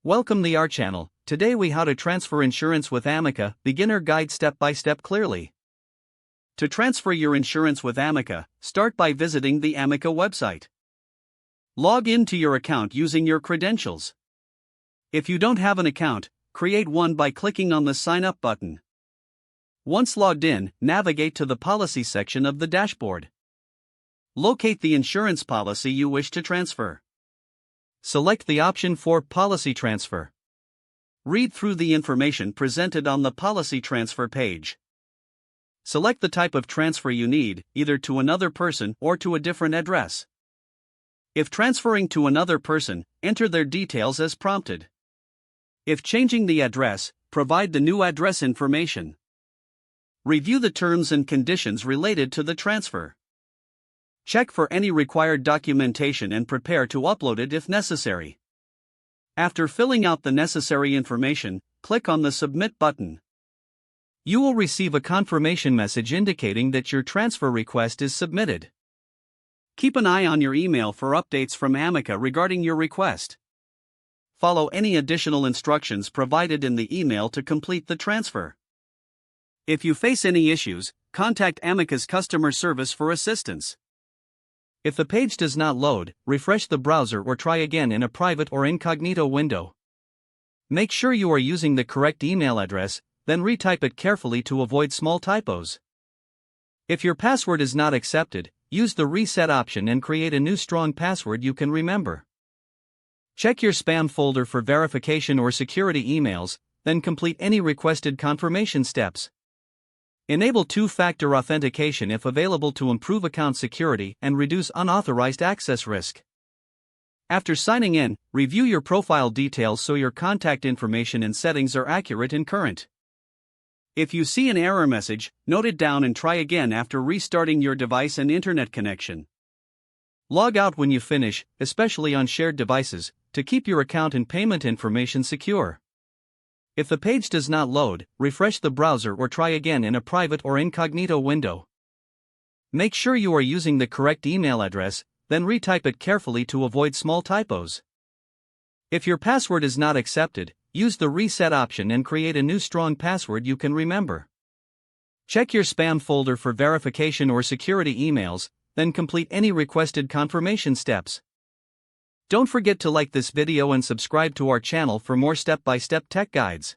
Welcome to our channel. Today we how to transfer insurance with Amica, beginner guide step by step clearly. To transfer your insurance with Amica, start by visiting the Amica website. Log into your account using your credentials. If you don't have an account, create one by clicking on the sign up button. Once logged in, navigate to the policy section of the dashboard. Locate the insurance policy you wish to transfer. Select the option for Policy Transfer. Read through the information presented on the policy transfer page. Select the type of transfer you need, either to another person or to a different address. If transferring to another person, enter their details as prompted. If changing the address, provide the new address information. Review the terms and conditions related to the transfer. Check for any required documentation and prepare to upload it if necessary. After filling out the necessary information, click on the Submit button. You will receive a confirmation message indicating that your transfer request is submitted. Keep an eye on your email for updates from Amica regarding your request. Follow any additional instructions provided in the email to complete the transfer. If you face any issues, contact Amica's customer service for assistance. If the page does not load, refresh the browser or try again in a private or incognito window. Make sure you are using the correct email address, then retype it carefully to avoid small typos. If your password is not accepted, use the reset option and create a new strong password you can remember. Check your spam folder for verification or security emails, then complete any requested confirmation steps. Enable two-factor authentication if available to improve account security and reduce unauthorized access risk. After signing in, review your profile details so your contact information and settings are accurate and current. If you see an error message, note it down and try again after restarting your device and internet connection. Log out when you finish, especially on shared devices, to keep your account and payment information secure. If the page does not load, refresh the browser or try again in a private or incognito window. Make sure you are using the correct email address, then retype it carefully to avoid small typos. If your password is not accepted, use the reset option and create a new strong password you can remember. Check your spam folder for verification or security emails, then complete any requested confirmation steps. Don't forget to like this video and subscribe to our channel for more step-by-step tech guides.